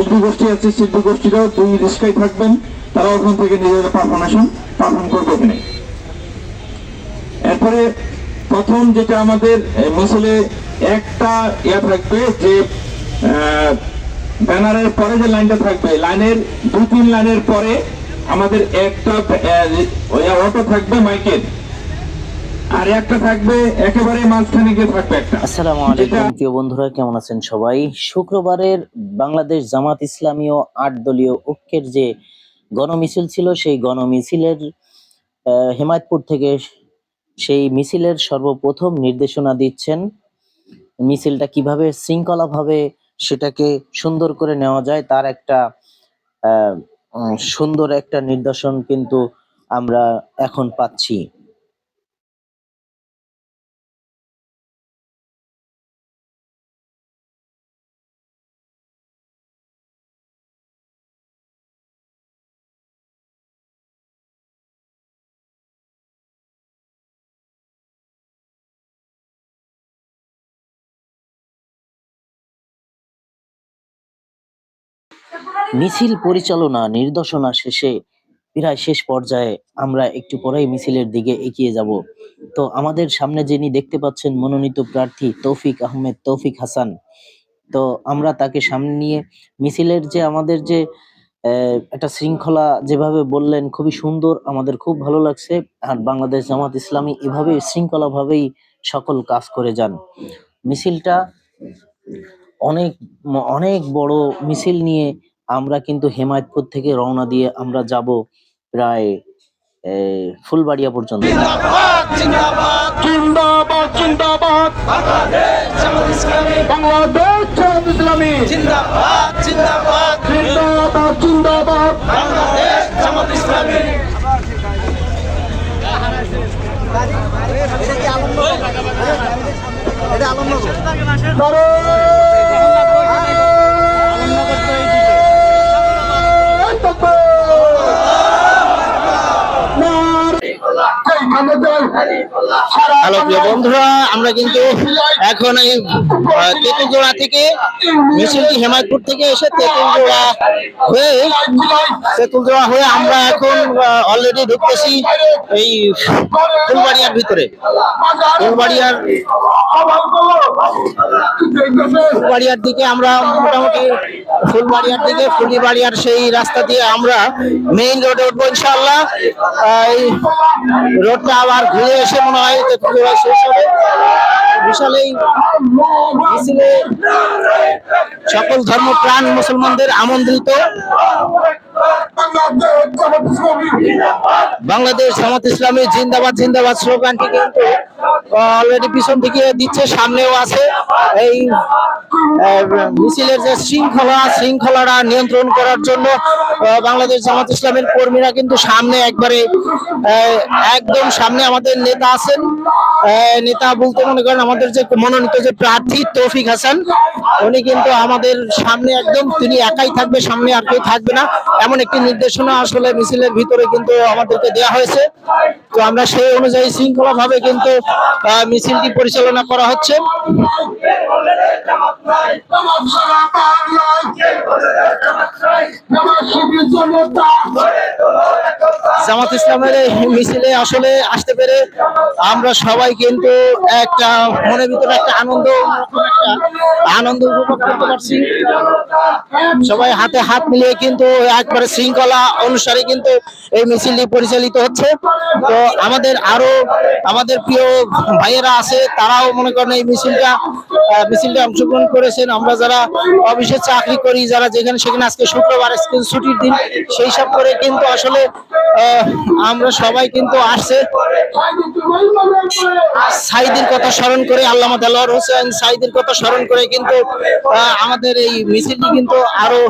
শিল্পী গোষ্ঠী আছে, শিল্পী গোষ্ঠীরাও 2 রিস্কায় থাকবেন, তারা ওখান থেকে নিজেদের পারফর্ম করবে এখানে। এরপরে প্রথম যেটা আমাদের মিছিলে একটা থাকবে যে ব্যানারের পরে যে লাইনটা থাকবে, লাইনের 2-3 লাইনের পরে আমাদের একটা অটো থাকবে মাইকের, আর একটা থাকবে একেবারে মাঝখানে গিয়ে থাকবে একটা। আসসালামু আলাইকুম প্রিয় বন্ধুরা, কেমন আছেন সবাই? শুক্রবারের বাংলাদেশ জামাত ইসলামী ও 8 দলীয় ঐক্যের যে গণমিছিল ছিল, সেই গণমিছিলের হেমায়তপুর থেকে সেই মিছিলের সর্বপ্রথম নির্দেশনা দিচ্ছেন মিছিলটা কিভাবে শৃঙ্খলাভাবে সেটাকে সুন্দর করে নেওয়া যায়, তার একটা সুন্দর একটা নিদর্শন কিন্তু আমরা এখন পাচ্ছি। মিছিল পরিচালনা নির্দেশনা শেষে প্রায় শেষ পর্যায়ে আমরা একটু পরেই মিছিলের দিকে এগিয়ে যাব। তো আমাদের সামনে যিনি দেখতে পাচ্ছেন মনোনীত প্রার্থী তৌফিক আহমেদ, তৌফিক হাসান, তো আমরা তাকে সামনে নিয়ে মিছিলের যে আমাদের যে একটা শৃঙ্খলা যেভাবে বললেন, খুবই সুন্দর, আমাদের খুব ভালো লাগছে। আর বাংলাদেশ জামাত ইসলামী এভাবে শৃঙ্খলা ভাবেই সকল কাজ করে যান। মিছিলটা অনেক অনেক বড় মিছিল নিয়ে আমরা কিন্তু হেমায়তপুর থেকে রওনা দিয়ে আমরা যাব প্রায় ফুলবাড়িয়া পর্যন্ত। জিন্দাবাদ জিন্দাবাদ জিন্দাবাদ বাংলাদেশ জামাত ইসলামী, বাংলাদেশ জামাত ইসলামী জিন্দাবাদ জিন্দাবাদ জিন্দাবাদ জিন্দাবাদ বাংলাদেশ জামাত ইসলামী। হ্যালো প্রিয় বন্ধুরা, আমরা কিন্তু এখন এই তেঁতুলজোড়া থেকে মিছিলটি হেমায়তপুর থেকে এসে তেঁতুলজোড়া হয়ে আমরা এখন অলরেডি ঢুকতেছি এই ফুলবাড়িয়ার ভিতরে। ফুলবাড়িয়ার দিকে আমরা মোটামুটি ফুলবাড়িয়ার সেই রাস্তা দিয়ে আমরা মেইন রোডে উঠবো ইনশাআল্লাহ। এই রোডটা আবার ঘুরে এসে মনে হয় তেঁতুলজোড়া শেষ হবে। বিশাল এই মিছিলে সকল ধর্মপ্রাণ মুসলমানদের আমন্ত্রিত। বাংলাদেশ জামাত ইসলামী জিন্দাবাদ জিন্দাবাদ স্লোগানটি কিন্তু অলরেডি পিছন থেকে দিচ্ছে, সামনেও আছে। এই মিছিলের যে শৃঙ্খলাটা নিয়ন্ত্রণ করার জন্য বাংলাদেশ জামাত ইসলামের কর্মীরা কিন্তু সামনে একদম সামনে আমাদের নেতা আছেন। নেতা বলতে মনে করেন আমাদের যে মনোনীত যে প্রার্থী তৌফিক হাসান, উনি কিন্তু আমাদের সামনে একদম, তিনি একাই থাকবে, সামনে আর কেউ থাকবে না, এমন একটি নির্দেশনা আসলে মিছিলের ভিতরে কিন্তু আমাদেরকে দেওয়া হয়েছে। তো আমরা সেই অনুযায়ী শৃঙ্খলা ভাবে কিন্তু মিছিলটি পরিচালনা করা হচ্ছে। জামাত ইসলামের মিছিলে আসলে আসতে পেরে আমরা সবাই কিন্তু একটা মনের ভিতরে একটা আনন্দ উপভোগ করতে পারছি। সবাই হাতে হাত মিলিয়ে কিন্তু একবারে শৃঙ্খলা অনুসারে কিন্তু এই মিছিলটি পরিচালিত হচ্ছে। তো আমাদের প্রিয় ভাইয়েরা আছে, তারাও মনে করেন এই মিছিলটা অংশগ্রহণ করেছেন। আমরা যারা অফিসে চাকরি করি, যারা যেখানে সেখানে, আজকে শুক্রবার ছুটির দিন, সেই সব করে কিন্তু আসলে আমরা সবাই কিন্তু আসছে সাইদির কথা স্মরণ করে, আল্লামা দেলোয়ার হোসেন সাইদির কথা স্মরণ করে কিন্তু আমাদের এই মিছিলটি কিন্তু আরো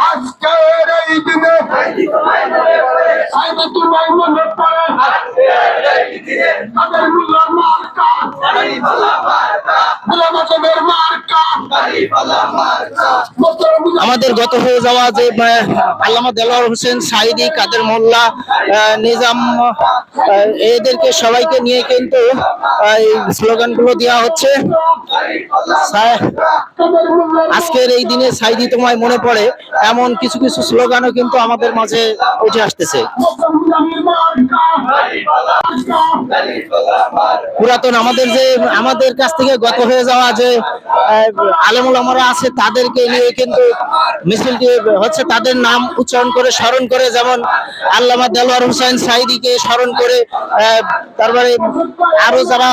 আজকের এই দিনে কত ভাই মনে পড়ে তাদের মুল্লার মার্কা গোলাম আজমের মার্কা আমাদের গত হয়ে যাওয়া যে আল্লামা দেলোয়ার হোসেন সাঈদী, কাদের মোল্লা, নিজাম, এদেরকে সবাইকে নিয়ে কিন্তু এই স্লোগানগুলো দেওয়া হচ্ছে। আজকের এই দিনে সাঈদী তোমায় মনে পড়ে, এমন কিছু কিছু স্লোগানও কিন্তু আমাদের মাঝে উঠে আসতেছে। পুরাতন আমাদের কাছ থেকে গত হয়ে যাওয়া যে আলেম ওলামারা আছে তাদেরকে নিয়ে কিন্তু মিছিলটি হচ্ছে, তাদের নাম উচ্চারণ করে স্মরণ করে, যেমন আল্লামা দেলোয়ার হোসেন সাঈদীকে স্মরণ করে, তারপরে আরো যারা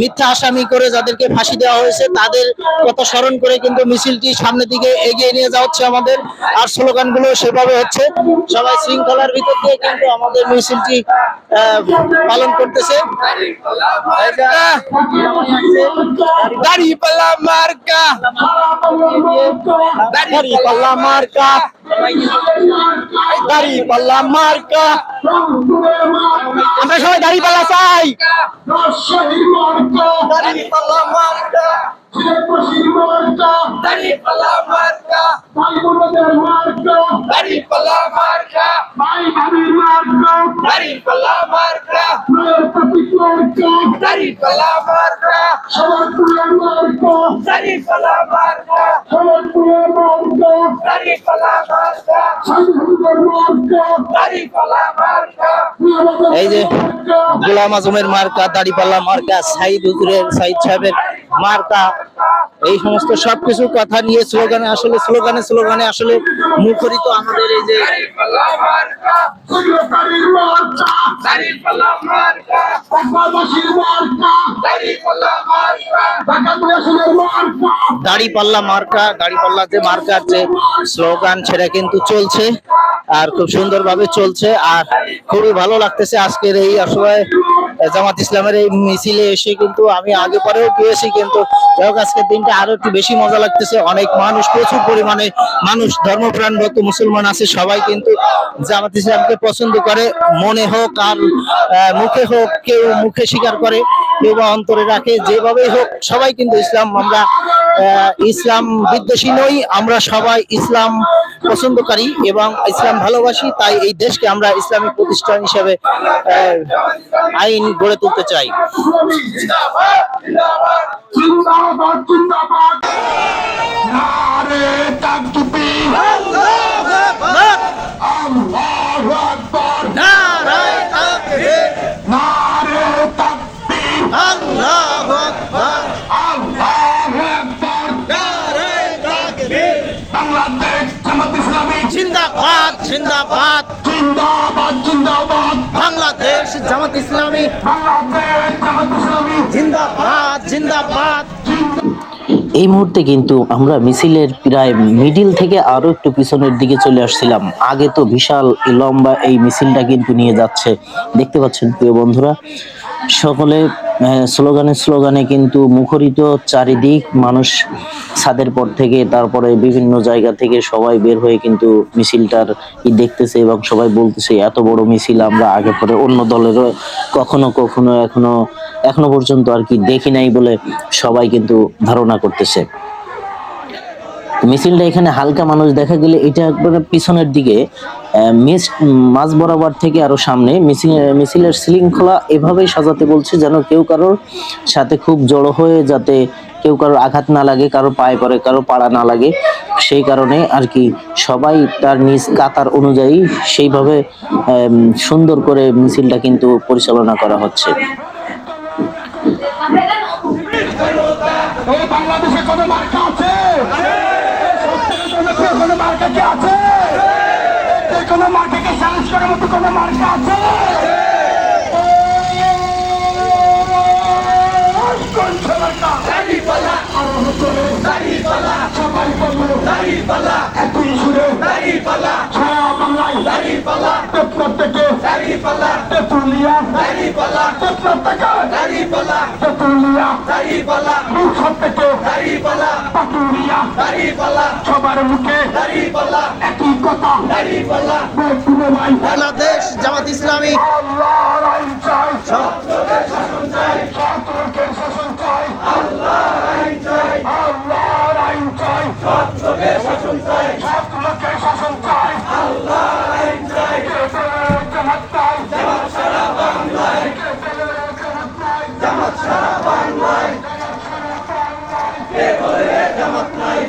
মিথ্যা আসামি করে যাদেরকে ফাঁসি দেওয়া হয়েছে তাদের কথা স্মরণ করে কিন্তু মিছিলটি সামনের দিকে এগিয়ে নিয়ে যাওয়া হচ্ছে আমাদের। আর স্লোগানগুলো সেভাবে হচ্ছে, সবাই শৃঙ্খলার ভিতর দিয়ে কিন্তু আমাদের মিছিলটি পালন করতেছে। দাড়িপাল্লা মার্কা, দাড়িপাল্লা মার্কা, দাড়িপাল্লা মার্কা, আমরা সবাই দাড়িপাল্লা চাই। দাড়িপাল্লা মার্কা, দাড়িপাল্লা মার্কা, দাড়িপাল্লা মার্কা, দাড়িপাল্লা মার্কা, দাড়িপাল্লা মার্কা, দাড়িপাল্লা মার্কা, দাড়িপাল্লা মার্কা, দাড়িপাল্লা মার্কা। এই যে গোলাম আজমের মার্কা, দাড়িপাল্লা মার্কা, সাঈদ হুজুরের, সাঈদ সাহেবের মার্কা, এই সমস্ত সবকিছু কথা নিয়ে স্লোগানে আসলে মুখরিত আমাদের এই যে দাড়িপাল্লা মার্কা, দাড়িপাল্লা যে মার্কার যে স্লোগান সেটা কিন্তু চলছে আর খুব সুন্দরভাবে চলছে। আর খুবই ভালো লাগতেছে আজকের এই আসলে জামাত ইসলামের এই মিছিলে এসে। কিন্তু আমি আগে পরেও গিয়েছি, কিন্তু আজকের দিনটা আরো একটু বেশি মজা লাগতেছে। অনেক মানুষ, প্রচুর পরিমাণে মানুষ, ধর্মপ্রাণগত মুসলমান আছে, সবাই কিন্তু জামাত ইসলামকে পছন্দ করে, মনে হোক আর মুখে হোক, কেউ মুখে স্বীকার করে, কেউ বা অন্তরে রাখে, যেভাবেই হোক সবাই কিন্তু আমরা ইসলাম বিদ্বেষী নই, আমরা সবাই ইসলাম পছন্দকারী এবং ইসলাম ভালোবাসি। তাই এই দেশকে আমরা ইসলামিক প্রতিষ্ঠান হিসেবে আইন গড়ে তুলতে চাই। জিন্দাবাদ, জিন্দাবাদ, জিন্দাবাদ, জিন্দাবাদ, বাংলাদেশ জামাত ইসলামী, বাংলাদেশ জামাত ইসলামী, জিন্দাবাদ, জিন্দাবাদ। এই মুহূর্তে কিন্তু আমরা মিছিলের প্রায় মিডিল থেকে আরো একটু পিছনের দিকে চলে আসছিলাম। আগে তো বিশাল লম্বা এই মিছিলটা কিন্তু নিয়ে যাচ্ছে, দেখতে পাচ্ছেন প্রিয় বন্ধুরা। সকলে স্লোগানে কিন্তু মুখরিত, চারিদিক মানুষ ছাদের পর থেকে, তারপরে বিভিন্ন জায়গা থেকে সবাই বের হয়ে কিন্তু মিছিলটার দেখতেছে এবং সবাই বলতেছে এত বড় মিছিল আমরা আগে পরে অন্য দলেরও কখনো এখনো পর্যন্ত আর কি দেখি নাই বলে সবাই কিন্তু ধারণা করতেছে। মিছিলটা এখানে হালকা মানুষ দেখা গেলে এটা একবারে পিছনের দিকে, মাঝ বরাবর থেকে আরো সামনে মিছিলের শৃঙ্খলা এভাবেই সাজাতে বলছে, যেন কেউ কারোর সাথে খুব জড়ো হয়ে যাতে কেউ কারোর আঘাত না লাগে, কারো পায়ে পড়ে, কারো পাড়া না লাগে, সেই কারণে আর কি সবাই তার নিজ কাতার অনুযায়ী সেইভাবে সুন্দর করে মিছিলটা কিন্তু পরিচালনা করা হচ্ছে। বাংলাদেশে কোনো মার্কা আছে? কোনো মার্কা কি আছে? কোনো মার্কাকে চ্যালেঞ্জ করার মতো কোনো মার্কা আছে? সবাই বলবো দাড়িপাল্লা, একই সুরে দাড়িপাল্লা, সারা বাংলায় দাড়িপাল্লা, টেকনাফ থেকে দাড়িপাল্লা, তেতুলিয়া দাড়িপাল্লা, টেকনাফ থেকে দাড়িপাল্লা, পাটুলিয়া দাড়িপাল্লা সব পেতে দাড়িপাল্লা পাটুলিয়া দাড়িপাল্লা সবার মুখে দাড়িপাল্লা একই কথা দাড়িপাল্লা বাংলাদেশ জামাত ইসলামী আল্লাহর আইন চাই সৎ লোকের শাসন চাই সৎ লোকের শাসন চাই আল্লাহর আইন চাই আল্লাহর আইন চাই সৎ লোকের শাসন চাই সৎ লোকের শাসন চাই আল্লাহর আইন চাই জামাত চাই জামাত সারা বাংলায় জামাত সারা বাংলায় কে বলে জামাত নাই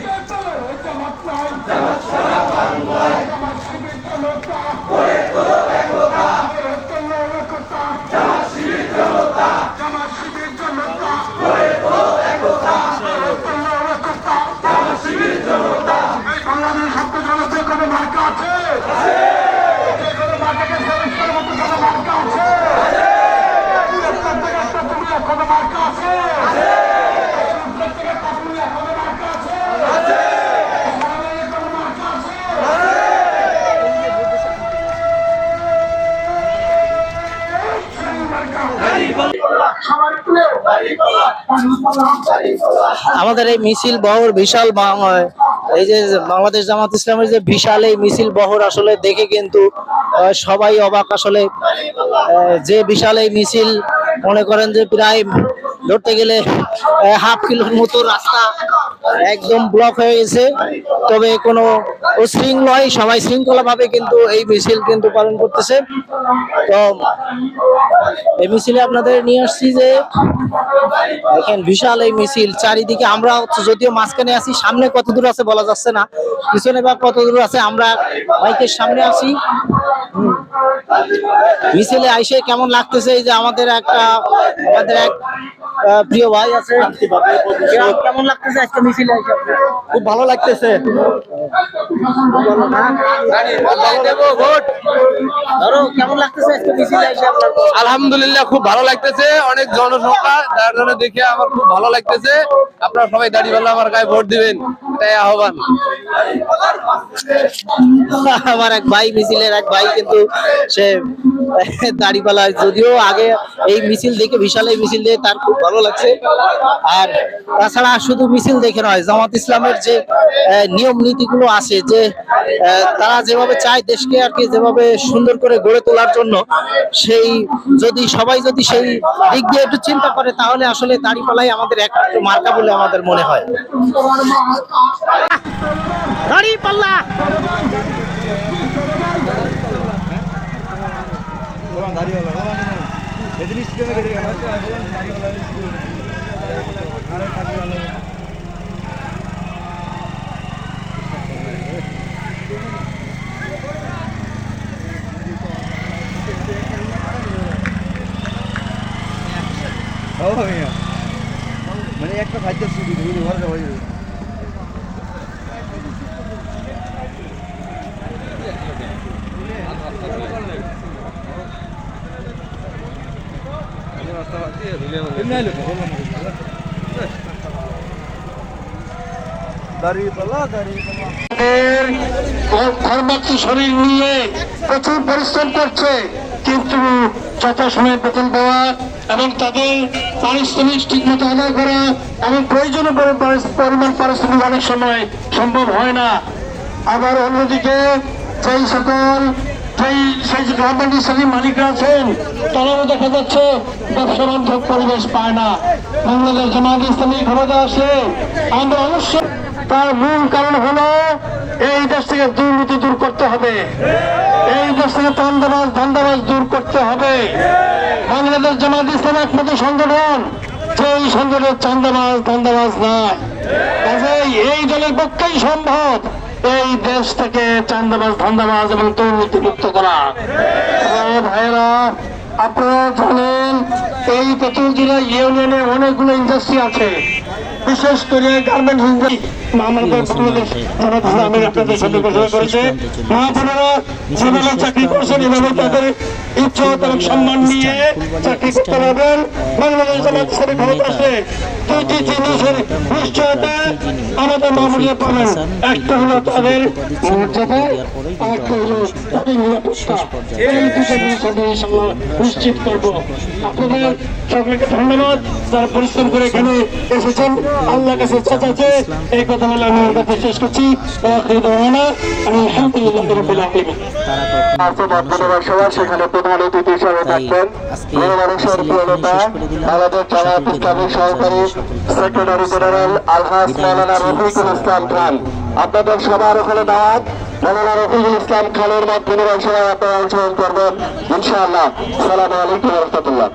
জামাত নাই জামাত সারা বাংলায় জামাত শিবির জনতা করে তোলো একতা করে তোলো একতা জামাত শিবির জনতা জামাত শিবির জনতা করে তোলো একতা করে তোলো একতা জামাত শিবির জনতা এই বাংলাদেশের সত্য জনতা কোনো মার্কা আছে আছে কোনো মার্কাকে চ্যালেঞ্জ করার মতো কোনো মার্কা আছে আছে প্রত্যেকটা তুমি কোনো মার্কা আছে আছে প্রত্যেকটা তুমি কোনো মার্কা আছে আছে কোনো মার্কা আছে আমাদের এই মিছিল বহর বিশাল এই যে বাংলাদেশ জামাত ইসলামের যে বিশাল এই মিছিল বহর আসলে দেখে কিন্তু সবাই অবাক আসলে যে বিশাল এই মিছিল মনে করেন যে প্রায় ধরতে গেলে হাফ কিলোর মতো রাস্তা একদম ব্লক হয়ে গেছে। তবে কোনো উশৃঙ্খল নয়, সবাই শৃঙ্খলা ভাবে কিন্তু এই মিছিল কিন্তু পালন করতেছে। তো এই মিছিলে আপনাদের নিয়ে আসছি যে দেখেন বিশাল এই মিছিল চারিদিকে, আমরা যদিও মাঝখানে আছি, সামনে কত দূর আছে বলা যাচ্ছে না, পিছনে বা কত দূর আছে, আমরা বাইকের সামনে আছি। মিছিলে আইসে কেমন লাগতেছে, এই যে আমাদের এক প্রিয় ভাই আছে, কেমন লাগতেছে আজকে মিছিলে আইসে? খুব ভালো লাগতেছে। ধরো কেমন লাগতেছে আজকে মিছিলে আইসে আপনার? আলহামদুলিল্লাহ খুব ভালো লাগতেছে, অনেক জনসংখ্যা, যার জন্য দেখে আমার খুব ভালো লাগতেছে। আপনারা সবাই দাঁড়িপাল্লা আমার গায়ে ভোট দিবেন, এটাই আহ্বান। আমার এক ভাই, মিছিলের এক ভাই কিন্তু সে দাঁড়িপাল্লা, যদিও আগে এই মিছিল দেখে বিশাল এই মিছিল দেখে তার খুব ভালো লাগছে। আর তাছাড়া শুধু মিছিল দেখে নয়, জামাত ইসলামের যে নিয়ম নীতিগুলো আছে, যে তারা যেভাবে চায় দেশকে আর কি যেভাবে সুন্দর করে গড়ে তোলার জন্য, সেই সবাই যদি সেই দিক দিয়ে একটু চিন্তা করে, তাহলে আসলে দাঁড়িপাল্লাই আমাদের একমাত্র মার্কা বলে আমাদের মনে হয়। দাঁড়িপাল্লা মানে একটা খাদ্য সুবিধা ঘরে যাওয়া যাবে। ধর্মাত্মী শরীর নিয়ে প্রচুর পরিশ্রম করছে, কিন্তু যথাসময়ে বেতন দেওয়া এবং তাদের পারিশ্রমিক ঠিক মতো আদায় করা এবং প্রয়োজনীয় পরিমাণ পারিশ্রমিক অনেক সময় সম্ভব হয় না। আবার অন্যদিকে সেই গভর্নমেন্ট ইসলামী মালিকরা আছেন, তারাও দেখা যাচ্ছে ব্যবসা বান্ধব পরিবেশ পায় না। বাংলাদেশ জামাত ইসলামী ক্ষমতা আসলে আমরা অবশ্যই, তার মূল কারণ হলো এই দেশ থেকে দুর্নীতি দূর করতে হবে, এই দেশ থেকে ধান্দাবাজ দূর করতে হবে। বাংলাদেশ জামাত ইসলাম একমাত্র সংগঠন যে এই সংগঠনের ধান্দাবাজ নয়। কাজেই এই দলের পক্ষেই সম্ভব এই দেশ থেকে ধান্দাবাজ এবং দুর্নীতি মুক্ত করা। ভাইয়েরা, আপনারা জানেন এই তেঁতুল জেলা ইউনিয়নে অনেকগুলো ইন্ডাস্ট্রি আছে, বিশেষ করে গার্মেন্টস ইন্ডাস্ট্রি। আপনাদের সাথে কথা করেছে, মহাজনেরা যেভাবে চাকরি করছেন এভাবে তাদের ইজ্জত এবং সম্মান নিয়ে চাকরি করতে পারবেন। বাংলাদেশ জামাত ইসলামী ক্ষমতা আসলে দুইটি জিনিসের নিশ্চয়তা আমাদের মামুলিয়া পাবেন। একটা হলো তাদের মর্যাদা, আরেকটা হলো তাদের নিরাপত্তা। এই দুটো জিনিস আমি ইনশাআল্লাহ নিশ্চিত করবো। আপনাদের সকলকে ধন্যবাদ যারা পরিশ্রম করে এখানে এসেছেন। আল্লাহ কাছে চাচাছে এই কথা বলে আমি আমার কাছে শেষ করছি। আলহামদুলিল্লাহ রাব্বিল আলামিন। সেখানে প্রধান অতিথি হিসেবে থাকবেন বাংলাদেশের প্রিয়তা আমাদের জামায়াত ইসলামী সহকারী সেক্রেটারি জেনারেল আলহাজ মাওলানা রফিকুল ইসলাম খান। আপনাদের সবার ওখানে দাওয়াত। মাওলানা রফিকুল ইসলাম খানের মাধ্যমে সবাই আপনারা অংশগ্রহণ করবেন ইনশাআল্লাহ। আসসালামু আলাইকুম ওয়া রাহমাতুল্লাহ।